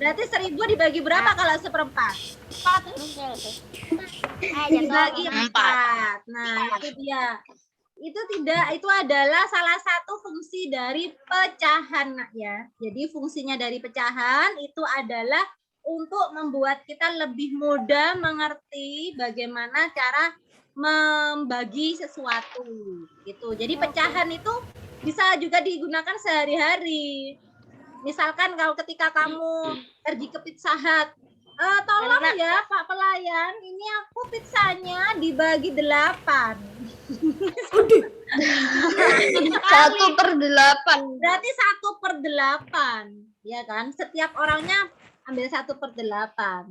Berarti 1000 dibagi berapa kalau seperempat? 4. Dibagi 4. Nah, itu dia. Itu adalah salah satu fungsi dari pecahan, Nak, ya. Jadi fungsinya dari pecahan itu adalah untuk membuat kita lebih mudah mengerti bagaimana cara membagi sesuatu gitu. Jadi pecahan itu bisa juga digunakan sehari-hari. Misalkan kalau ketika kamu pergi ke Pizza Hut, tolong ya Pak pelayan, ini aku pizzanya dibagi 8. 1/8. Berarti 1/8, ya kan? Setiap orangnya ambil 1/8.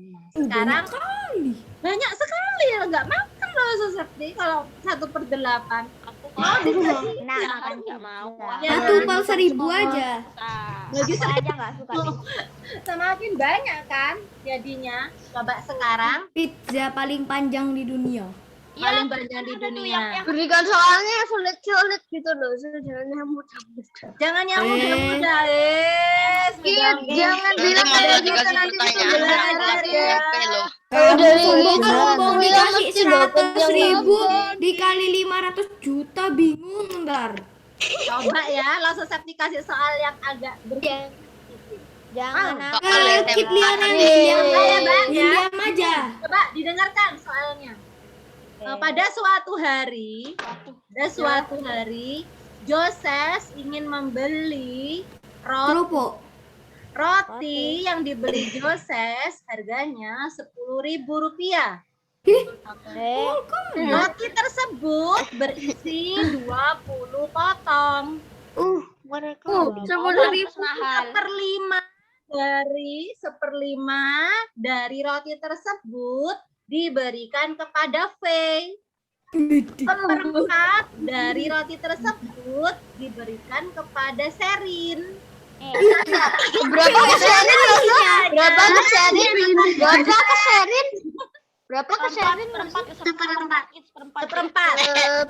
Nah, sekarang banyak sekali ya, nggak makan loh seperti kalau 1/8. Oh, dikasih. Nggak mau. Ya, 1/1000 aja. Bagi Aku aja nggak suka. semakin banyak kan jadinya. Coba sekarang Pizza paling panjang di dunia. paling panjang di dunia. Berikan soalnya sulit-sulit gitu loh. Jangan yang mudah-mudah. Jangan yang mudah-mudah, Jangan bilang Nanti malah ada dikasih nanti pertanyaan belajar dari ya. SMP loh. dari Sombong dikasih mesti dapat 100.000 dikali 500 juta, bingung ntar. Coba ya, langsung saya dikasih soal yang agak berat. Jangan Kit Lionel William aja. Coba didengarkan soalnya. Pada suatu hari, Joses ingin membeli Kerupuk. roti yang dibeli Joses harganya Rp10.000. Roti tersebut berisi 20 potong. 10.000 Seperlima dari roti tersebut diberikan kepada Faye. Seperempat dari roti tersebut diberikan kepada Sherin. Berapa ke Sherin? Berapa ke Sherin? Seperempat.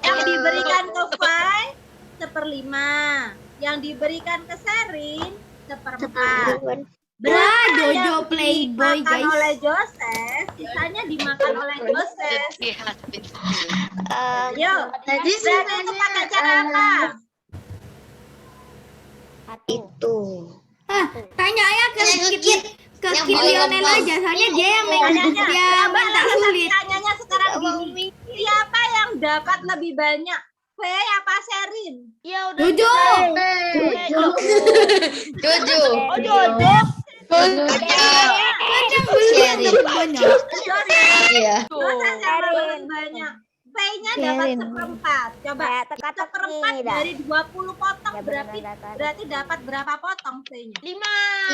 Yang diberikan ke Faye seperlima. Yang diberikan ke Sherin seperempat. Wah, Jojo playboy Dimakan guys. oleh Joses, sisanya dimakan oleh Joses. Yuk, Jadi berarti itu pakai cara apa? itu. Tanya ya ke Kit Lionel aja, soalnya dia yang minta sulit. Tanyanya sekarang gini. Siapa yang dapat lebih banyak? Faye apa Sherin? Jojo. Jojo. Kan yang belum dapat banyak. Iya. Joses yang dapat banyak. Faye-nya dapat seperempat. Coba seperempat dari 20 potong berarti dapat berapa potong Faye-nya?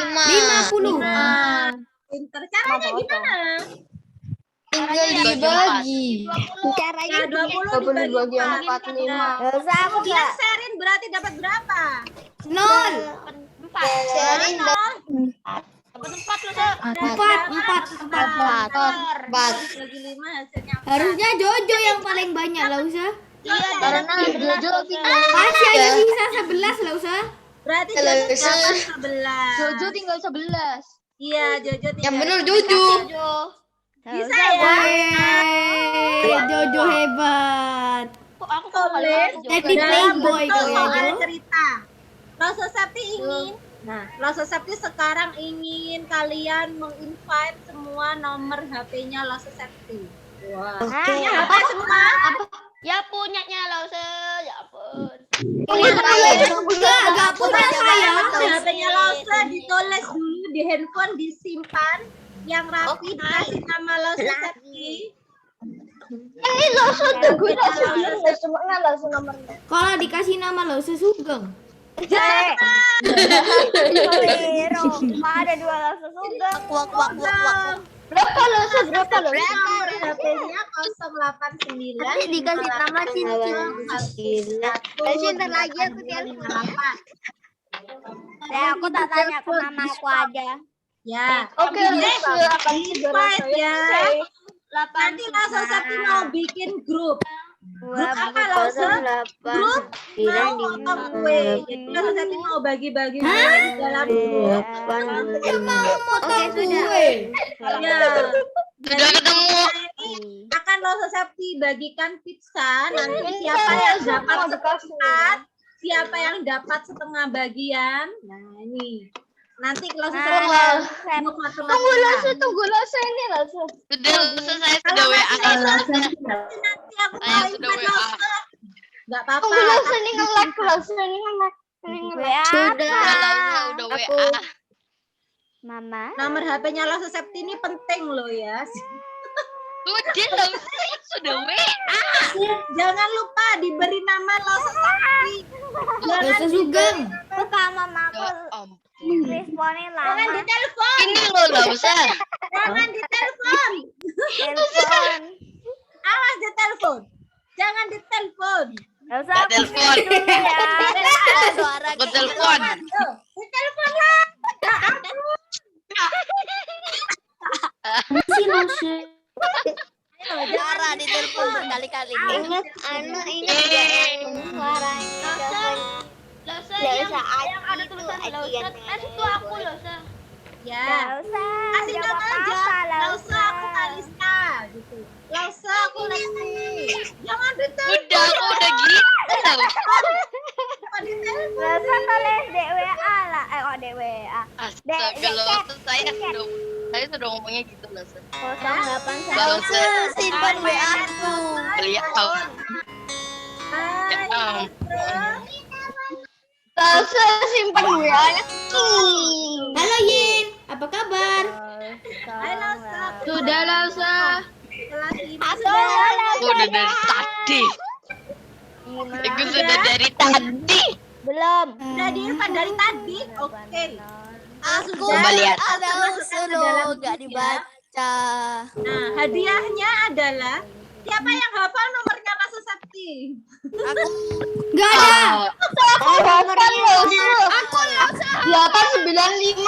50. Pinter. Caranya gimana? Tinggal dibagi. Caranya 20 dibagi 4. 5. Kemudian Sherin berarti dapat berapa? 0. Sherin Empat. Bagi 5 hasilnya 4. Harusnya Jojo yang paling banyak lah usah. karena Jojo Masih ada sisa 11 lah usah. Berarti Jojo dapat 11. Jojo tinggal 11. Iya, Jojo tinggal. Yang benar Jojo. Bisa ya? Yeay, Jojo hebat. Tulis Jadi dalam playboy bentuk kau ya, soal Jo. cerita. Rosa Septi ingin. Nah, Rosa Septi sekarang ingin kalian menginvite semua nomor HP-nya Rosa Septi. Wah. Punya HP semua? Ya punyanya Lause, ya ampun. Enggak punya saya. HP-nya Rosa ditulis dulu di handphone, disimpan yang rapi, dikasih nama Rosa Septi. Kalau dikasih nama lo sesugeng. Ada 2 Lause Sugeng. Berapa Lause? HP-nya 089. Nanti dikasih nama cincin. Ntar lagi aku telepon. Aku tak tanya ke mama aku aja. Ya. Oke, invite ya. Nanti langsung Septi mau bikin grup. Grup apa Lause? Grup mau potong kue. Jadi Lause Septi mau bagi-bagi kue di dalam grup. Dia mau motong kue. Ya. Sudah ketemu. Akan Lause Septi bagikan pizza. Nanti siapa yang dapat seperempat, siapa yang dapat setengah bagian. Nah ini. Nanti Lause Septi mau matematika. Tunggu Lause ini Lause. Sudah selesai, sudah WA. Nanti aku Saya kawin sudah sama WA. Lause. Nggak apa-apa. Tunggu Lause ini nge-lag Lause ini nge-lag. Udah WA. Mama. Nomor HP-nya Lause Septi ini penting loh ya. Sudah WA. Jangan lupa diberi nama Lause Septi. Lause Sugeng. Bukan mamaku Ya ampun. responin Jangan lama. ditelepon. Ini loh Lause. Jangan ditelepon. Telepon. Awas ditelepon. Jangan ditelepon. Gak usah Gak telepon. dulu ya. Suara Aku telepon. Tuh, ditelepon lah. Ya ampun. Ayo, jangan Suara di telepon berkali-kali. Eh. Yang ada tulisan Lausa. Itu aku Lausa. Ya. Gak usah. Kasih jawab nama aja. apa-apa, Lause aku Kalista gitu. Lause aku Lesti. Jangan ditelepon. Udah gitu. Jangan ditelepon. Lausa tulis DWA lah. Oh DWA. Astaga Lause, saya sudah ngomongnya gitu Lause. 08 Lause. Simpan WA aku. Beliau. Ya Hai. ampun. Lause simpan WA-nya. Halo Yin, apa kabar? Hai Lause. Sudah Lause. Kelas 5 Udah dari tadi. Aku sudah dari tadi. Belum. Sudah di Irfan dari tadi. Oke. Aku Coba lihat. ada usul gak dibaca. Nah, hadiahnya adalah siapa yang hafal nomornya Lause Septi? Aku Gak ada. Aku Lause. 895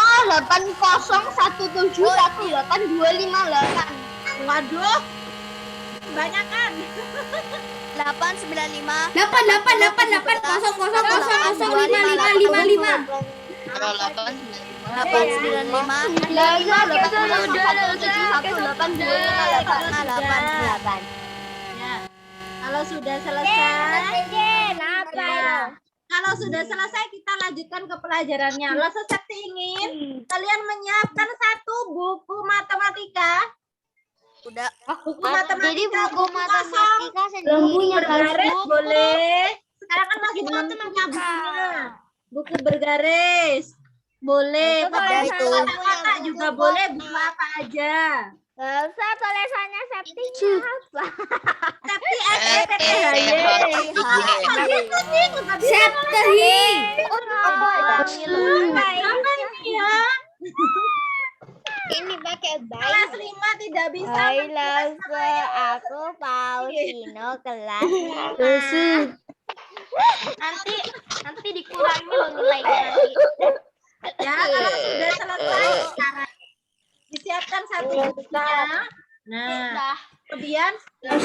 Waduh. Kebanyakan. 895 88880000555. Kalau 8. 895 Ya. Kalau sudah selesai, Apa? ya. Kalau sudah selesai kita lanjutkan ke pelajarannya. Lause Septi ingin kalian menyiapkan satu buku matematika. Udah. Buku matematika. Buku Lampunya bergaris boleh. Sekarang kan masih teman-temannya bukunya. Buku bergaris boleh. Pakai itu. kata-kata juga boleh. Buku apa aja. Gak usah tulisannya Septi apa? Tapi Septehi. apa ini ya? Ini pakai Kelas 5 tidak bisa. Hai Lause, aku Paulino kelas nanti dikurangi loh nilainya nanti. Ya, kalau sudah selesai sekarang disiapkan satu bukunya. Nah, kemudian sudah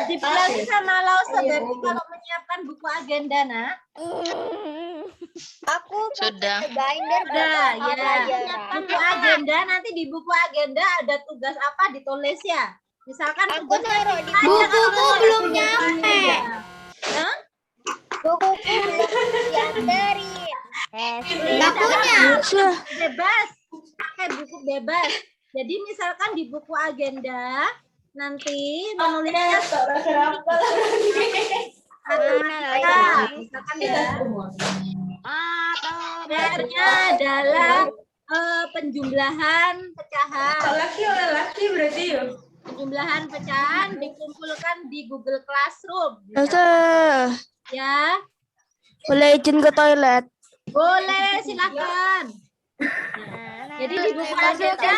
dibilangin sama Lause berarti kalau menyiapkan buku agenda, nak. Sudah. Udah, ya. Buku agenda nanti di buku agenda ada tugas apa ditulis ya. Misalkan tugasnya Bukuku belum nyampe. Hah? Gak punya. Bebas, pakai buku bebas. Jadi misalkan di buku agenda nanti menulisnya misalkan ya. PR-nya adalah penjumlahan pecahan. Laki berarti ya. Penjumlahan pecahan dikumpulkan di Google Classroom. Ya, Boleh izin ke toilet. boleh silakan. Jadi di buku agenda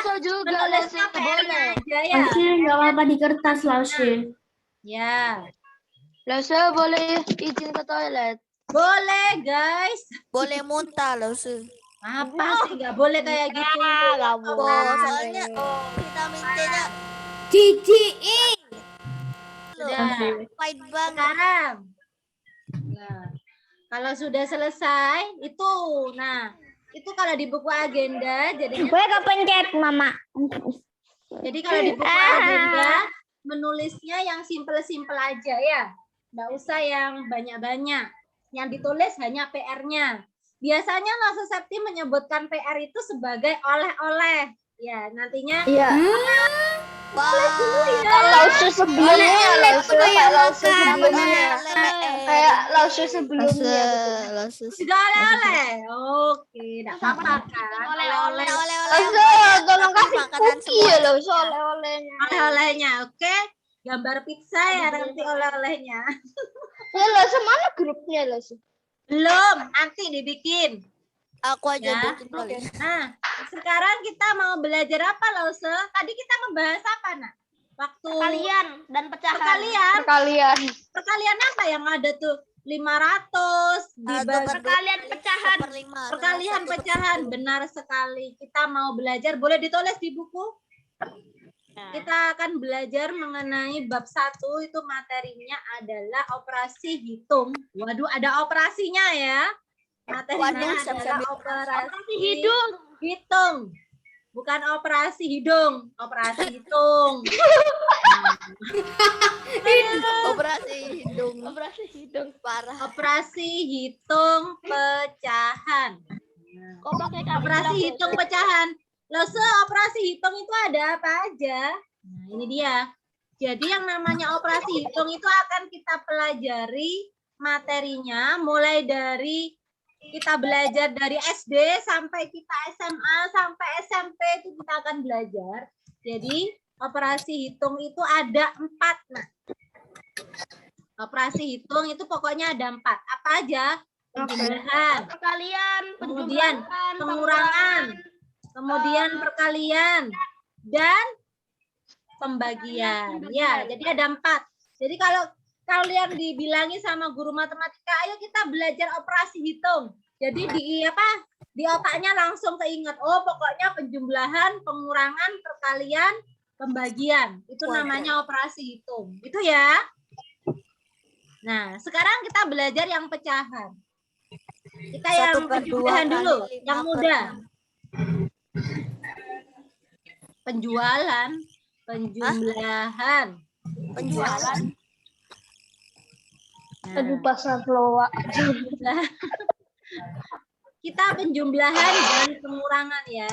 menulisnya PR-nya aja ya. Nggak apa-apa di kertas Lause. Ya, Lause boleh izin ke toilet. boleh guys. Boleh muntah Lause. Apa sih nggak boleh kayak gitu? Soalnya vitamin C-nya CGI. Sudah. Pahit banget. Sekarang. Nah, kalau sudah selesai itu, nah itu kalau di buku agenda jadinya. Gue kepencet, Mama. Jadi kalau di buku agenda menulisnya yang simpel-simpel aja ya. Nggak usah yang banyak-banyak. Yang ditulis hanya PR-nya. Biasanya Laus Septi menyebutkan PR itu sebagai oleh-oleh. Ya, nantinya Iya. Lausu sebelumnya, lausu Namanya sebelumnya. Kayak lausu sebelumnya. juga oleh-oleh. Oke, enggak apa-apa kan. Oleh-oleh. Lausu, tolong kasih Makanan cookie ya, lausu oleh-olehnya. Oleh-olehnya, oke. Gambar pizza ya nanti oleh-olehnya. Ya, lausu mana grupnya, lausu? Belum, nanti dibikin. Aku aja Ya. bikin kali. Nah, sekarang kita mau belajar apa, Lause? Tadi kita membahas apa, Nak? Waktu Kalian dan pecahan. perkalian. Kalian. Perkalian apa yang ada tuh? 500 dibagi Perkalian pecahan. perkalian pecahan. Benar sekali. Kita mau belajar, boleh ditulis di buku? Kita akan belajar mengenai bab 1 itu materinya adalah operasi hitung. Waduh, ada operasinya ya. Materinya Waduh, adalah operasi Hidung. hitung. Bukan operasi hidung, operasi hitung. Operasi hidung. Operasi hidung. Parah. Operasi hitung pecahan. Kok pakai kami Operasi bilang, hitung pecahan. Lause, operasi hitung itu ada apa aja? Nah, ini dia. Jadi yang namanya operasi hitung itu akan kita pelajari materinya mulai dari kita belajar dari SD sampai kita SMA sampai SMP itu kita akan belajar. Jadi operasi hitung itu ada 4. Nah, operasi hitung itu pokoknya ada 4. Apa aja? Penjumlahan, perkalian, kemudian penjumlahan, pengurangan, kemudian perkalian, dan pembagian. Ya, jadi ada 4. Jadi kalau kalian dibilangi sama guru matematika, ayo kita belajar operasi hitung. Jadi di otaknya langsung keinget, oh pokoknya penjumlahan, pengurangan, perkalian, pembagian. Itu namanya operasi hitung. Itu ya. Nah, sekarang kita belajar yang pecahan. Kita yang penjumlahan dulu, yang mudah. Penjualan, penjumlahan. Nah, Aduh, pasar loa. kita penjumlahan dan pengurangan ya.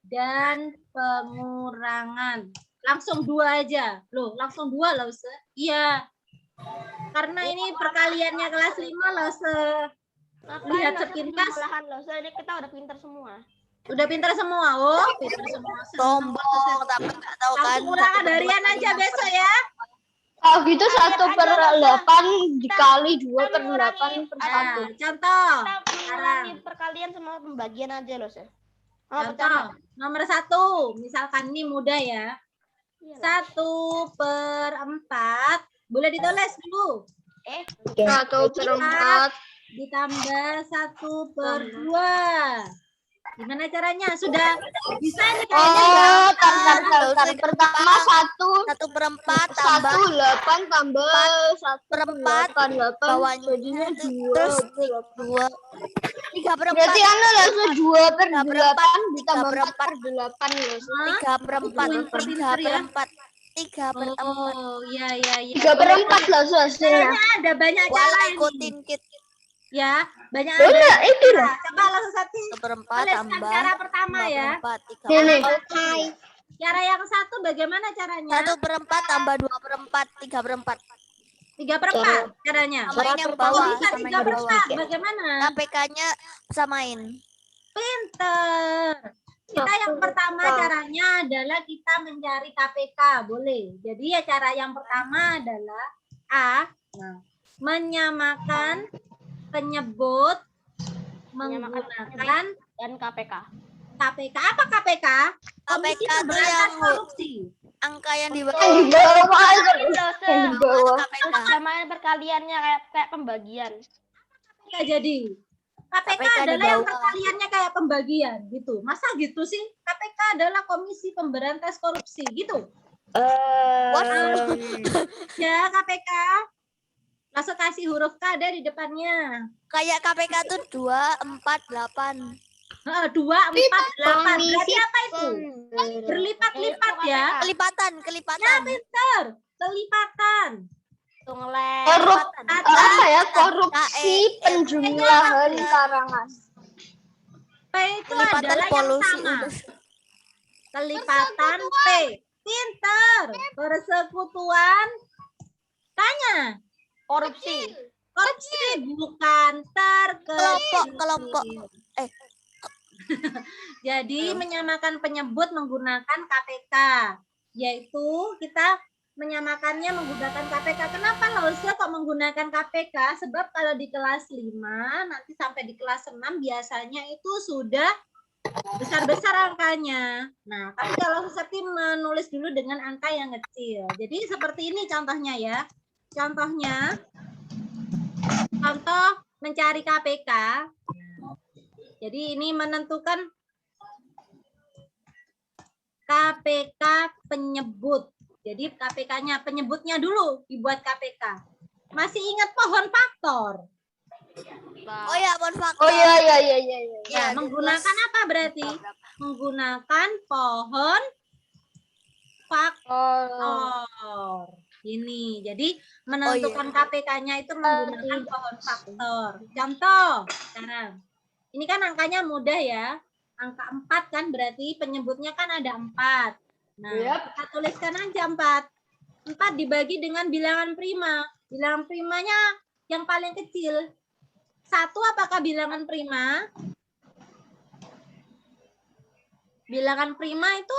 Dan pengurangan. Langsung 2 aja. Loh, langsung 2 loh, Se. Iya. Karena ini perkaliannya kelas 5 loh, Se. Lihat sepintas. Penjumlahan loh. Soalnya kita udah pintar semua. Udah pintar semua. Oh, pintar semua. Sombong, tapi nggak tahu kan. Langsung ulangan harian aja besok ya. Oh gitu 1/8 dikali 2/8/1. Nah, contoh. Kita mengurangi perkalian sama pembagian aja loh, Sir. Oh, Contoh. Nomor 1. Misalkan ini mudah ya. 1/4. Boleh ditulis dulu. 1/4. Ditambah 1/2. Gimana caranya? Sudah bisa nih kayaknya ya? Oh, tar. Pertama 1/4 tambah 1/8 tambah 1/4 1/8 bawahnya jadinya terus 2. 3/4 Berarti anu langsung 2/8 ditambah 3/4 4/8 loh. 3/4 3/4 Oh, iya. 3/4 loh hasilnya. Kayaknya ada banyak cara Wala ini. ikutin kit Ya, banyak Oh, nah, itu loh. Nah, coba langsung satu. 1/4 Tuliskan tambah cara pertama ya. 2/4 Ini. 3/4 Cara yang satu bagaimana caranya? 1/4 tambah 2/4 3/4 3/4 caranya. Samain yang Kok bawah, bisa samain yang bawah. 3/4? Bagaimana? KPK-nya samain. Pinter. Kita yang pertama caranya adalah kita mencari KPK, boleh. Jadi ya cara yang pertama adalah A, menyamakan penyebut menggunakan dan KPK. KPK. Apa KPK? Komisi KPK tuh Pemberantasan yang Korupsi. angka yang di bawah. Yang di bawah itu. Yang di bawah. KPK. Samain perkaliannya kayak pembagian. KPK jadi. KPK KPK di adalah yang bawah. perkaliannya kayak pembagian gitu. Masa gitu sih? KPK adalah Komisi Pemberantas Korupsi gitu. Ya, KPK. Langsung kasih huruf K ada di depannya. Kayak KPK tuh 248. 2, 4, 8. Berarti apa itu? Berlipat-lipat ya. Kelipatan. Ya, pinter. Kelipatan. Korupsi penjumlahan karangan. P itu Kelipatan adalah yang polusi sama. udara. Kelipatan P. Pinter. Persekutuan. Tanya. Korupsi. Korupsi bukan terkecil. Kelompok. Jadi menyamakan penyebut menggunakan KPK. Yaitu kita menyamakannya menggunakan KPK. Kenapa Lausa kok menggunakan KPK? Sebab kalau di kelas 5 nanti sampai di kelas 6 biasanya itu sudah besar-besar angkanya. Nah, tapi kalau Susepi menulis dulu dengan angka yang kecil. Jadi seperti ini contohnya ya. Contohnya, contoh mencari KPK. Jadi ini menentukan KPK penyebut. Jadi KPK-nya, penyebutnya dulu dibuat KPK. Masih ingat pohon faktor? Oh ya, pohon faktor. Oh iya. Ya, menggunakan apa berarti? Menggunakan pohon faktor. Ini, jadi menentukan KPK-nya itu menggunakan pohon faktor. Contoh, sekarang. Ini kan angkanya mudah ya. Angka 4 kan berarti penyebutnya kan ada 4. Nah, kita tuliskan aja 4. 4 dibagi dengan bilangan prima. Bilangan primanya yang paling kecil. 1 apakah bilangan prima? Bilangan prima itu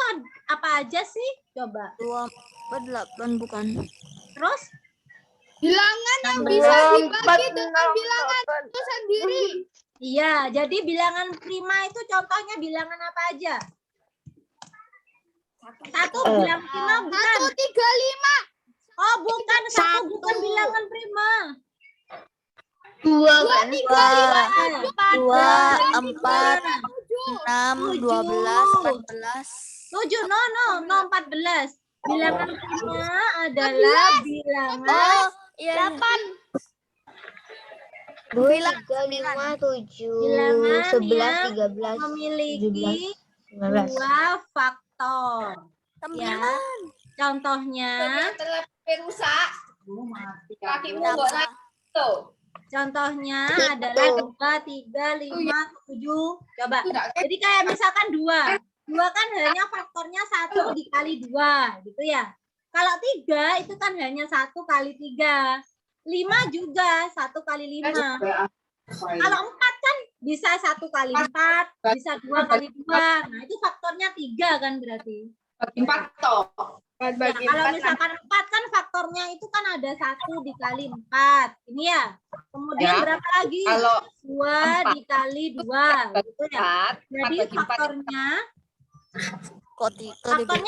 apa aja sih? Coba. 248 bukan. Terus? Bilangan yang bisa dibagi dengan bilangan itu sendiri. Iya, jadi bilangan prima itu contohnya bilangan apa aja? 1 bilangan prima bukan. 135. Oh, bukan. 1 bukan bilangan prima. 2 kan? 2, 4, 6, 12, 14. 7, no 14. Bilangan prima adalah bilangan 8. 2, 3, 5, 7, bilangan 11, yang 13, memiliki 17, 19. 2 faktor. Ya. 9. Contohnya, Rusak. Kakimu nggak naik tuh. contohnya adalah 2, 3, 5, 7. Coba. Jadi kayak misalkan 2. 2 kan hanya faktornya 1 dikali 2, gitu ya. Kalau 3 itu kan hanya 1 kali 3. 5 juga 1 kali 5. Kalau 4 kan bisa 1 kali 4, bisa 2 kali 2. Nah, itu faktornya 3 kan berarti. Ya, kalau misalkan 4 kan faktornya itu kan ada 1 dikali 4. Ini ya. Kemudian berapa lagi? 2 dikali 2. Gitu ya. Jadi faktornya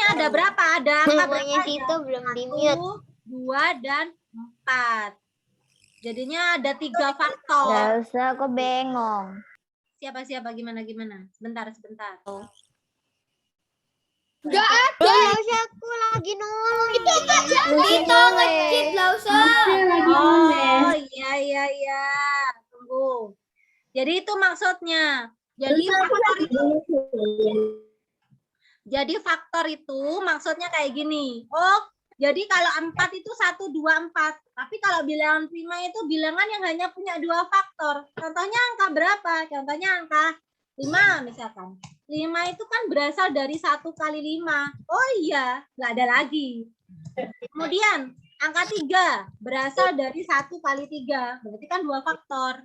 ada berapa? Ada angka berapa? Namanya situ belum di-mute. 1, 2, dan 4. Jadinya ada 3 faktor. Gak usah, aku bengong. Siapa gimana? Sebentar. Enggak ada. Usah, aku lagi nol. Itu ngecit Lausa. Oh, iya. Tunggu. Jadi itu maksudnya. Jadi faktor itu maksudnya kayak gini. Oh, jadi kalau 4 itu 1, 2, 4. Tapi kalau bilangan prima itu bilangan yang hanya punya 2 faktor. Contohnya angka berapa? Contohnya angka 5 misalkan. 5 itu kan berasal dari 1 kali 5. Oh iya, nggak ada lagi. Kemudian angka 3 berasal dari 1 kali 3. Berarti kan 2 faktor.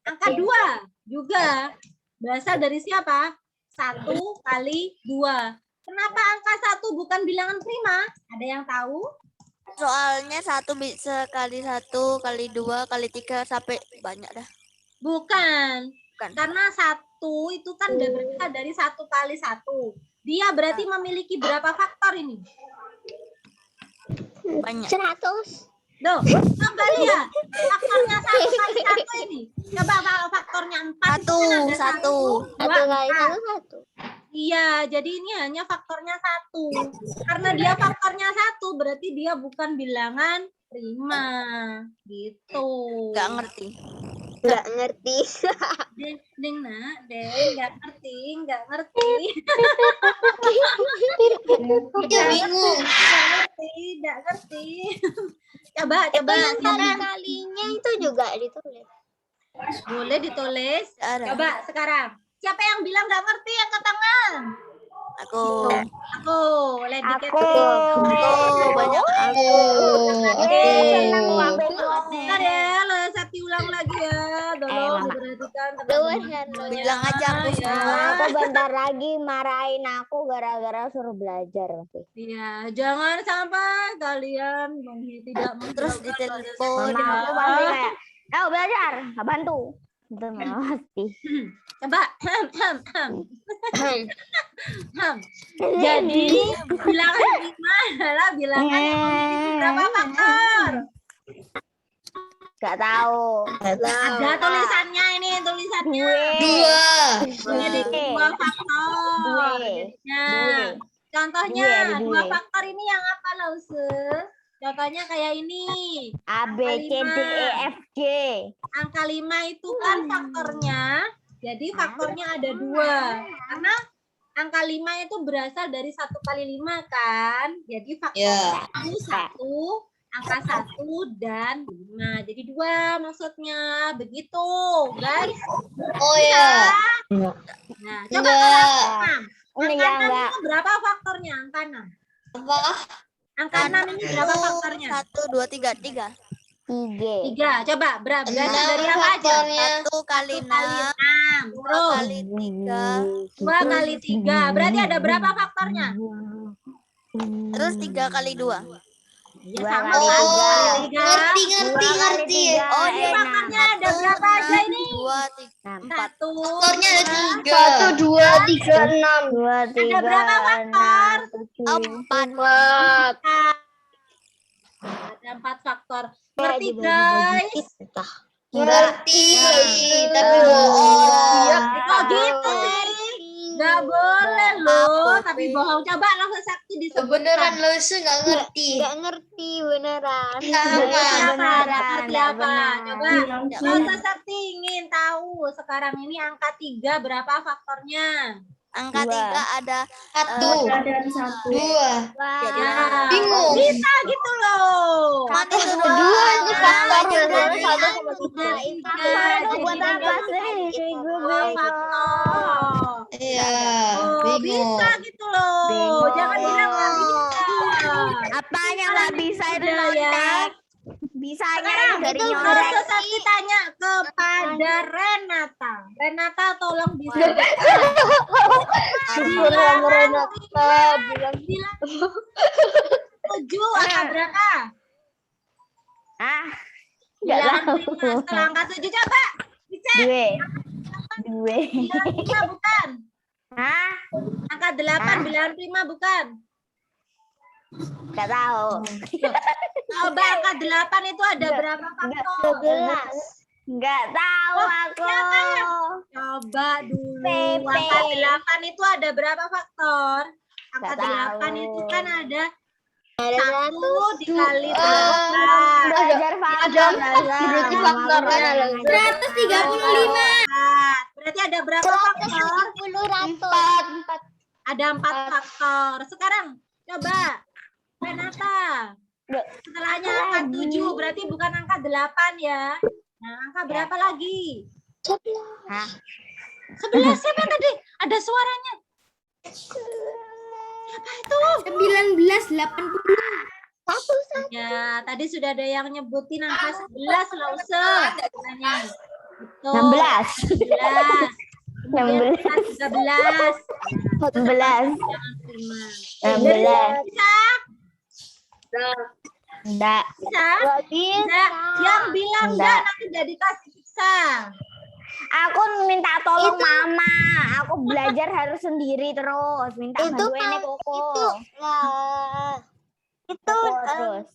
Angka 2 juga berasal dari siapa? 1 kali 2. Kenapa angka 1 bukan bilangan prima? Ada yang tahu? Soalnya 1 bisa kali 1, kali 2, kali 3 sampai banyak dah. Bukan. Karena 1 itu kan berasal dari 1 kali 1. Dia berarti memiliki berapa faktor ini? Banyak. 100. Duh, coba lihat. Faktornya 1 kali 1 ini. Coba kalau faktornya 4 itu kan ada 1. 1 kali 1, 1. Iya, jadi ini hanya faktornya 1. Karena dia faktornya 1, berarti dia bukan bilangan prima. Gitu. Nggak ngerti. Nggak ngerti. Deng nak, nggak ngerti. Dia bingung. Nggak ngerti. Coba. Kali-kalinya itu juga ditulis. Boleh ditulis. Ada. Coba sekarang. Siapa yang bilang nggak ngerti angkat tangan? Aku. Lady Cat. Banyak. Bentar ya, Sakti ulang lagi ya. Tolong diperhatikan teman-teman. Bilang aja aku Ya. semua. Aku bentar lagi marahin aku gara-gara suruh belajar. Iya, jangan sampai kalian tidak Terus menjawab ditelepon. pada Aku pasti kayak, ayo belajar, nggak bantu. Itu pasti. Coba. Jadi bilangan prima adalah bilangan yang memiliki berapa faktor? Gak tahu. Ada tulisannya ini, tulisannya. Jadi dua faktor. Nah, contohnya Ada dua dua. faktor ini yang apa, Lause? Contohnya kayak ini. A, B, C, D, E, F, G. Angka 5 itu kan faktornya, jadi faktornya ada 2. Karena angka 5 itu berasal dari 1 kali 5 kan. Jadi faktornya itu 1, angka 1 dan 5. Jadi 2 maksudnya. Begitu, guys. Oh ya. Nah, coba kalau angka 6. Angka 6 enggak. itu berapa faktornya? Angka 6. Apa? Angka 6 ini berapa faktornya? 1, 2, 3, 3. 3. 3. Coba, berapa? Berarti Enam dari apa aja? faktornya. 1 kali 6. 6. 2 Terus kali 3. 2 kali 3. Berarti ada berapa faktornya? Terus 3 kali 2. Ya, 2 sama kali kan? 3. Ngerti. Oh, ini faktornya ada berapa aja ini? 2, 3. 1. Faktornya ada 3. 1, 2, 3, 6. 2, 3, Ada berapa faktor? 4. Ada 4 faktor. Ngerti, guys? Ngerti. Tapi bohong. Oh, gitu sih. Nggak boleh loh, tapi bohong. Coba langsung Sakti disebutkan. Beneran lo nggak ngerti. Nggak ngerti beneran. Seperti apa? Coba langsung Sakti ingin tahu sekarang ini angka 3 berapa faktornya? Angka 3 ada 1, 2. Ya. Bingung. Bisa gitu loh. Mati itu Dua itu faktor. Jadi Satu ada sama 3. Itu buat apa sih? Faktor. Iya. Oh, Bingung. bisa gitu loh. Jangan bilang nggak bisa. Apa yang nggak bisa itu Udah ya. nyontek? Bisanya Sekarang dari itu nyontek. proses Sakti tanya kepada Renata. Renata tolong bisa. Syukurlah Renata bilang. 7 angka berapa? Ah, nggak Bilangan tahu. prima setelah angka 7 coba. Dicek. 2. Bilangan prima bukan. Hah? Angka 8 bilangan prima bukan. Nggak tahu. Coba angka 8 itu ada berapa faktor? 11. Nggak tahu Oh, aku. siapa? Coba dulu. Pepe. Angka 8 itu ada berapa faktor? Angka Nggak 8 tahu. itu kan ada Ada 1 dikali Ah, 8. Belajar faktor. Berarti faktornya ada 135. Berarti ada berapa faktor? 4. Ada 4 faktor. Sekarang coba Renata. Setelahnya angka 7 berarti bukan angka 8 ya. Nah, angka berapa lagi? Hah? 11 siapa tadi? Ada suaranya. Siapa itu? 1980. Ya, tadi sudah ada yang nyebutin angka 11 Lause. Katanya. Betul. 16. 11. 16. 13. 11. Jangan terima. 16. Bisa? Enggak. Bisa? Bisa. Yang bilang enggak nanti jadi kasih bisa. Aku minta tolong mama. Aku belajar harus sendiri terus. Minta bantuin Koko. Itu Terus.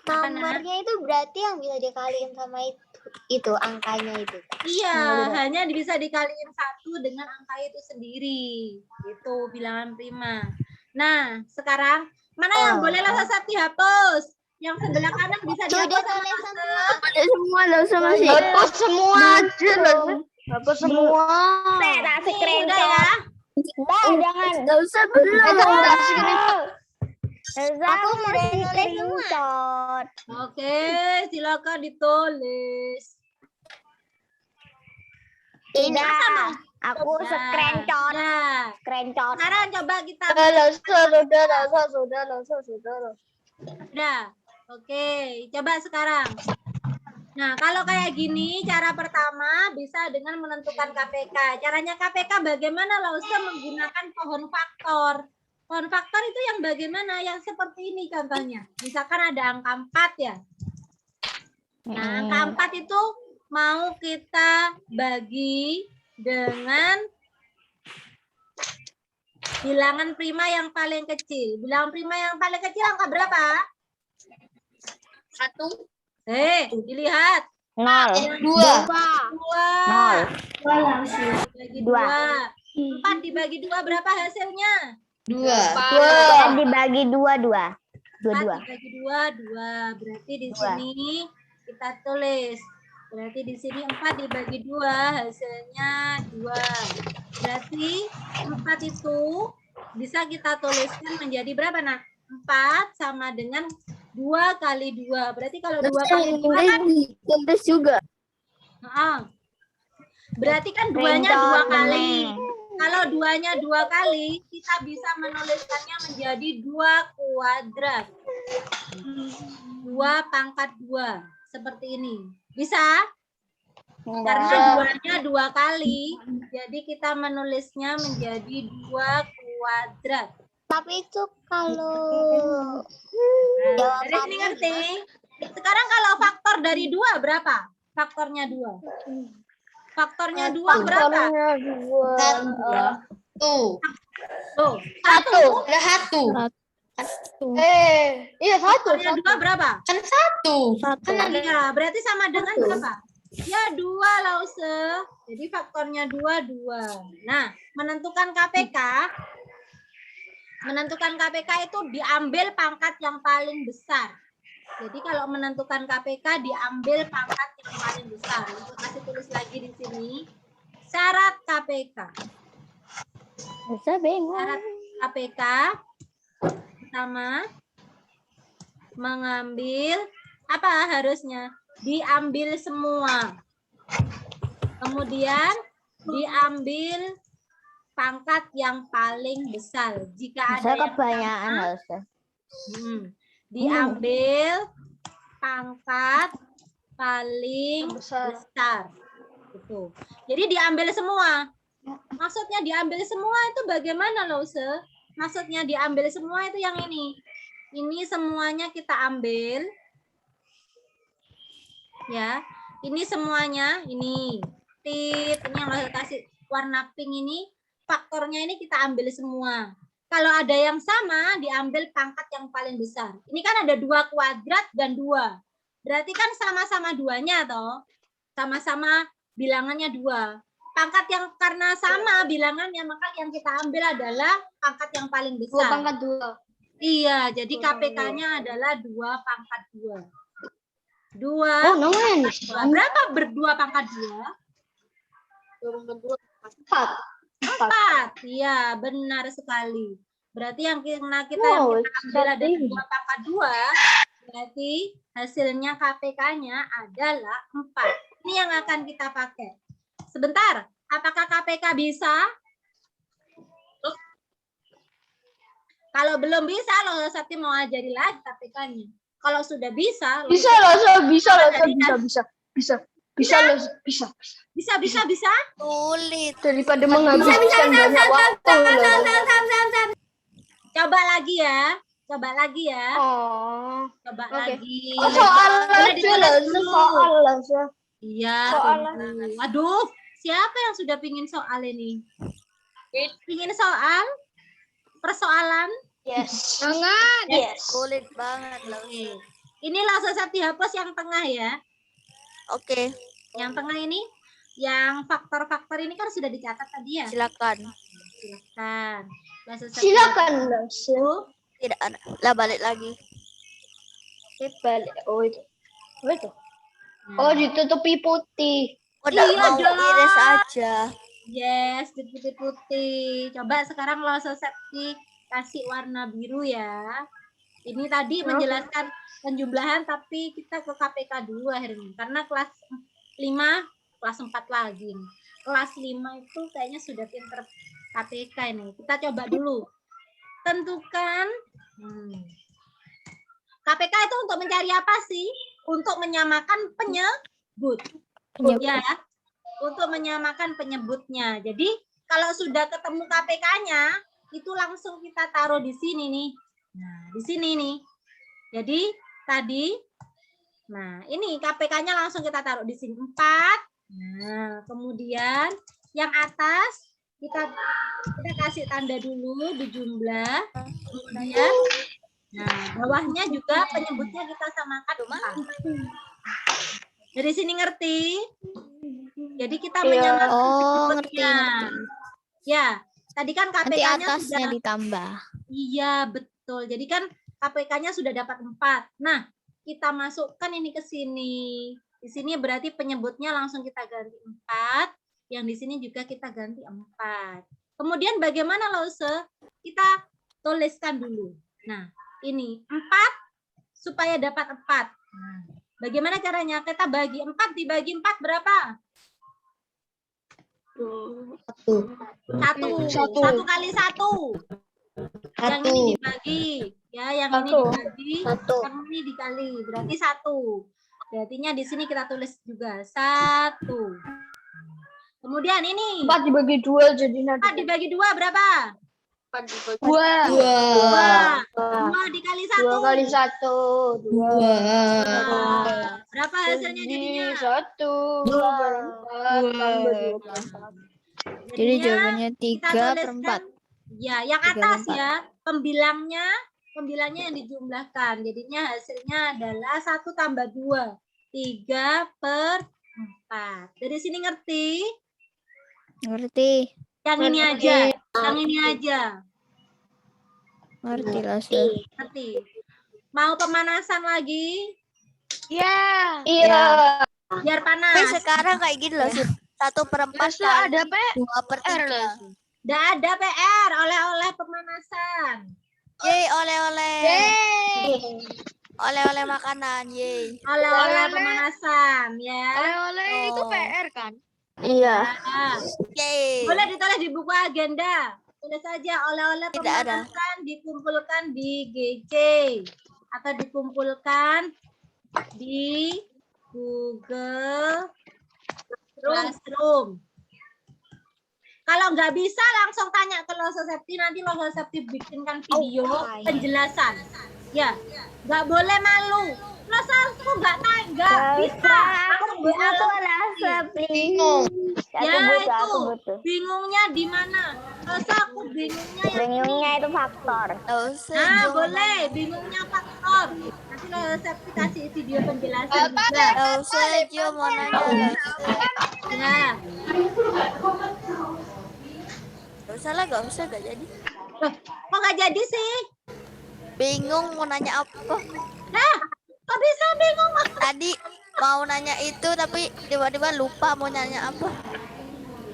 nomornya itu berarti yang bisa dikaliin sama itu. itu angkanya itu. Iya, hanya bisa dikaliin 1 dengan angka itu sendiri. Itu bilangan prima. Nah, sekarang mana yang boleh Lasasat dihapus? Yang sebelah kanan bisa dihapus sama Lasa. Semua nggak usah masih. Hapus semua aja lah. Hapus semua. Tak Nih, screenshot. udah ya. Jangan. Enggak usah belum. Aku mau screenshot. Oke, silakan ditulis. Tidak. Aku Nah, screenshot. nah. Screenshot. Sekarang coba kita Sudah. Udah. Oke, coba sekarang. Nah, kalau kayak gini, cara pertama bisa dengan menentukan KPK. Caranya KPK bagaimana? Lausa menggunakan pohon faktor. Pohon faktor itu yang bagaimana? Yang seperti ini contohnya. Misalkan ada angka 4 ya. Nah, angka 4 itu mau kita bagi dengan bilangan prima yang paling kecil. Bilangan prima yang paling kecil angka berapa? 1. Dilihat. 0. 2. 2. Dibagi 2. 2. 4 dibagi 2 berapa hasilnya? 2. Dibagi 2. 4 2. dibagi 2. Berarti di Dua. sini kita tulis. Berarti di sini 4 dibagi 2 hasilnya 2. Berarti 4 itu bisa kita tuliskan menjadi berapa, Nak? 4 sama dengan 2 kali 2. Berarti kalau 2 kali 2 kan Tulis juga. berarti kan 2-nya 2 kali. Kalau 2-nya 2 kali, kita bisa menuliskannya menjadi 2 kuadrat. 2 pangkat 2. Seperti ini. Bisa? Karena 2-nya 2 kali, jadi kita menulisnya menjadi 2 kuadrat. Tapi itu kalau Nah, dari sini ngerti? Sekarang kalau faktor dari 2 berapa? Faktornya 2. Faktornya 2 berapa? 1. Tuh, 1. Ada 1. Iya 1. faktornya 2 berapa? Kan 1. Iya, berarti sama dengan berapa? Ya 2 Lause. Jadi faktornya 2. Nah, menentukan KPK itu diambil pangkat yang paling besar. Jadi kalau menentukan KPK diambil pangkat yang paling besar. Aku kasih tulis lagi di sini. Syarat KPK. Bisa bingung. Syarat KPK pertama mengambil apa harusnya? Diambil semua. Kemudian diambil pangkat yang paling besar. Jika ada Bisa yang kebanyakan sama, Lause. diambil pangkat paling besar. Gitu. Jadi diambil semua. Maksudnya diambil semua itu bagaimana, Lause? Maksudnya diambil semua itu yang ini. Ini semuanya kita ambil. Ya. Ini semuanya, ini. Tit, ini yang Lause kasih warna pink ini. Faktornya ini kita ambil semua. Kalau ada yang sama, diambil pangkat yang paling besar. Ini kan ada 2 kuadrat dan 2. Berarti kan sama-sama 2-nya, toh. Sama-sama bilangannya 2. Pangkat yang karena sama bilangannya, maka yang kita ambil adalah pangkat yang paling besar. 2 pangkat 2. Iya, jadi KPK-nya adalah 2 pangkat 2. 2. Oh, namanya. Berapa berdua pangkat 2? 4. 4. Iya, benar sekali. Berarti yang kita ambil ada 2 pangkat 2, berarti hasilnya KPK-nya adalah 4. Ini yang akan kita pakai. Sebentar, apakah KPK bisa? Kalau belum bisa, Sati mau ajari lagi KPK-nya. Kalau sudah bisa, Bisa. Sulit. Daripada menghabiskan banyak waktu. coba lagi ya. Coba lagi ya. Oh. Coba Oke. lagi. Oh, soal Udah ditulis dulu. soal. Iya. tunggu. Aduh, siapa yang sudah pingin soal ini? Pingin soal? Persoalan? Yes. Sulit banget loh. Oke. Ini langsung saya dihapus yang tengah ya. Oke, Yang tengah ini, yang faktor-faktor ini kan sudah dicatat tadi ya. silakan. Silakan. Kelas 1 Silakan, Los. Tidak ada. Lah balik lagi. Balik. Oh itu. Oh itu. Nah, Oh ditutupi putih. Oh, enggak Iya mau dong. iris aja. yes, putih-putih. Coba sekarang Loso Septi kasih warna biru ya. Ini tadi menjelaskan penjumlahan tapi kita ke KPK dulu akhirnya. Karena kelas 5, kelas 4 lagi. Kelas 5 itu kayaknya sudah pinter KPK ini. Kita coba dulu. Tentukan KPK itu untuk mencari apa sih? Untuk menyamakan penyebut. Ya, untuk menyamakan penyebutnya. Jadi kalau sudah ketemu KPK-nya, itu langsung kita taruh di sini nih. Nah, di sini nih. Jadi tadi, nah ini KPK-nya langsung kita taruh di sini 4. Nah, kemudian yang atas kita kasih tanda dulu di jumlah. Kemudian, nah bawahnya juga penyebutnya kita samakan 4. Dari sini ngerti? Jadi kita menyamakan penyebutnya. Ya, tadi kan KPK-nya sudah ditambah. Iya, betul. Jadi kan KPK-nya sudah dapat 4. Nah, kita masukkan ini ke sini. Di sini berarti penyebutnya langsung kita ganti 4. Yang di sini juga kita ganti 4. Kemudian bagaimana Lause? Kita tuliskan dulu. Nah, ini 4 supaya dapat 4. Nah, bagaimana caranya? Kita bagi 4 dibagi 4 berapa? 1 kali 1. Yang ini dibagi, ya, yang ini dibagi, yang ini dikali, berarti 1. Berartinya di sini kita tulis juga 1. Kemudian ini 4 dibagi 2 jadi nanti. 4 dibagi 2 berapa? 2. 2 dikali 1. 2 kali 1. 2. Berapa hasilnya jadinya? 1. 2. Jadi jawabannya Kita 3/4. Ya, yang atas ya, pembilangnya yang dijumlahkan. Jadinya hasilnya adalah 1 tambah 2. 3/4. Dari sini ngerti? Ngerti. Yang ini aja. Yang ini aja. Ngerti lah. Ngerti. Mau pemanasan lagi? Iya. Biar Tapi panas. sekarang kayak gini loh, 1/4 Masa ada P? 2/3. Nggak ada PR, oleh-oleh pemanasan. Yeay, oleh-oleh. Oleh-oleh makanan, yeay. Oleh-oleh pemanasan, ya. Oleh-oleh itu PR kan? Nah, Yeay. boleh ditulis di buku agenda. Tulis saja oleh-oleh Tidak ada. pemanasan dikumpulkan di GC atau dikumpulkan di Google Classroom. Kalau nggak bisa langsung tanya ke Loso Septi, nanti Loso Septi bikinkan video penjelasan. Ya, nggak boleh malu. Loso aku nggak bisa. Aku Bingung. Ya itu bingungnya di mana? Loso aku bingungnya itu faktor. Nah, boleh. Bingungnya faktor. Nanti Loso Septi kasih video penjelasan juga. Jo mau nanya. Ya. Gak usah, gak jadi. Loh, kok nggak jadi sih? Bingung mau nanya apa? Nah, kok bisa bingung? Tadi mau nanya itu tapi tiba-tiba lupa mau nanya apa.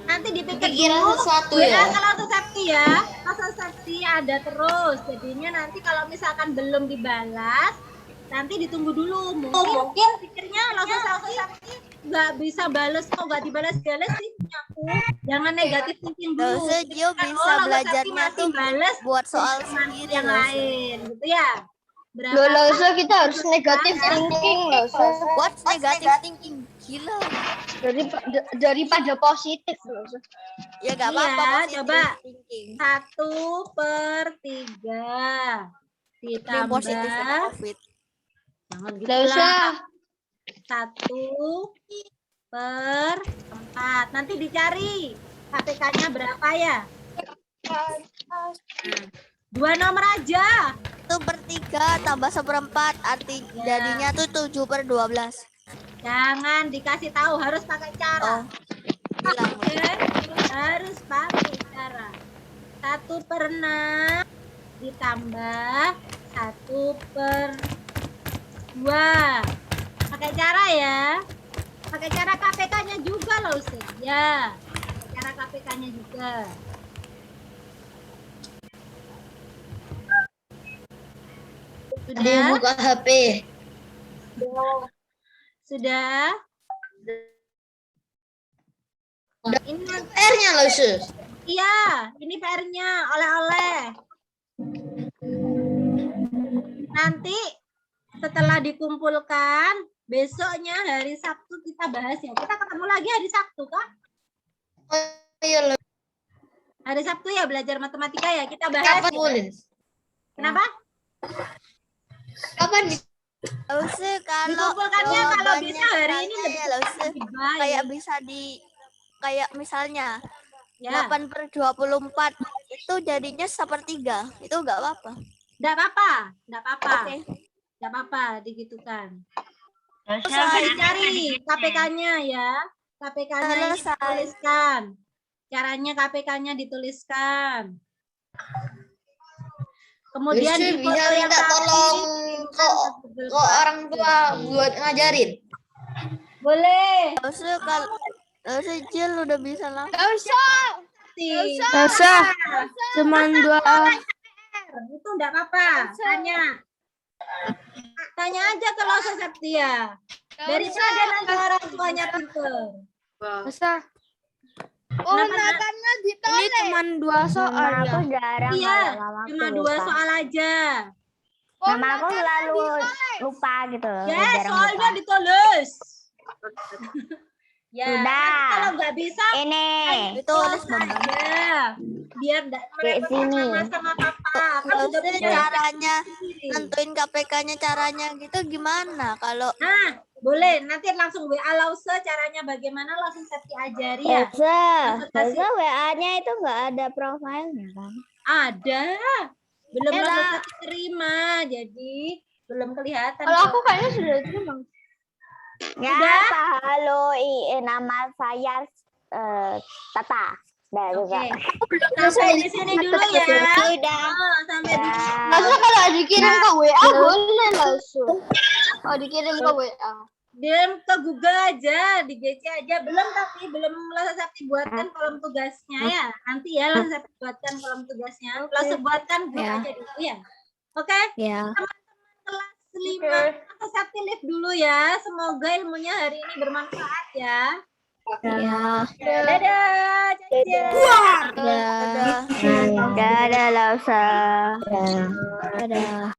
Nanti dipikir dulu. sesuatu Ya, kalau Loso Septi ya. Loso Septi ada terus. Jadinya nanti kalau misalkan belum dibalas, nanti ditunggu dulu. Mungkin pikirnya Loso Septi nggak bisa balas, kok nggak dibalas-balas sih aku. Jangan negatif thinking dulu. Jo bisa belajarnya tuh balas buat soal sendiri yang loh. lain, gitu ya. Loso kita harus negatif thinking, Loso. What's negative thinking? Gila. Daripada positif, Loso. Ya gak apa-apa. Iya, positive coba. thinking. 1/3 Ini ditambah positif sama COVID. jangan gitu Nggak usah. lah. 1/4. Nanti dicari KPK-nya berapa ya? 2 nomor aja. 1/3 tambah 1/4 arti jadinya tuh 7/12. Jangan dikasih tahu, harus pakai cara. Bilang. Oke, harus pakai cara. 1/6 ditambah 1/2. Pakai cara ya. Pakai cara KPK-nya juga loh, Ustaz. Ya, pakai cara KPK-nya juga. Sudah? buka HP. Sudah? Ini R-nya loh, Sus. iya, ini PR-nya oleh-oleh. Nanti setelah dikumpulkan, besoknya hari Sabtu kita bahas ya. Kita ketemu lagi hari Sabtu, Kak? Oh iya loh. Hari Sabtu ya belajar matematika ya. Kita bahas. Kapan boleh? Kenapa? Kapan di Lause kalau Dikumpulkannya kalau jawabannya bisa hari ini misalnya ya Lause, lebih baik. kayak bisa kayak misalnya Ya, 8/24 itu jadinya 1/3. Itu enggak apa-apa. enggak apa-apa, enggak apa-apa. Oke. Enggak apa-apa digitukan. Terus dicari KPK-nya ya. KPK-nya ini Selesai. dituliskan. Caranya KPK-nya dituliskan. Kemudian Bisa di foto yang minta tadi, tolong kirimkan ke Google ke orang tua buat ngajarin. Boleh. Lause kalau Lause Jil udah bisa langsung. Usah. Cuman 2. Itu enggak apa-apa. Tanya aja ke Losa Septia. Daripada nanti orang tuanya pinter. Ini cuman 2 soal Mama ya. aku jarang Iya, kalau mamaku cuma 2 lupa. soal aja. Mama aku selalu lupa gitu loh. Ya, jarang soalnya lupa. ditulis. Ya, Sudah. nanti kalau nggak bisa, Ini. Ditulis Bambang. ya, biar nggak merepotkan sini. mama sama papa. Kan udah Lause punya caranya sendiri. nentuin KPK-nya caranya gitu gimana? Kalau Nah, boleh. Nanti langsung WA Lause caranya bagaimana langsung Septi ajari ya. Biasa WA-nya itu nggak ada profilnya kan? Ada. Belum Ya, Lause terima, jadi belum kelihatan. Kalau aku kayaknya sudah terima. Ya, Udah? halo, nama saya Tata. Udah juga. Oke. Sampai di sini dulu ya. Sudah. Oh, sampai di sini. Masa kalau dikirim ke WA boleh langsung. Oh dikirim ke WA. Diam ke Google aja, di GC aja. Belum Lause Septi buatkan kolom tugasnya ya. Nanti ya Lause Septi buatkan kolom tugasnya. Lause buatkan grup aja dulu ya. Oke? Ya. Kelas 5 Lause Septi live dulu ya. Semoga ilmunya hari ini bermanfaat ya. Ya. Dadah. Caca. udah Dadah, Lausa. Dadah.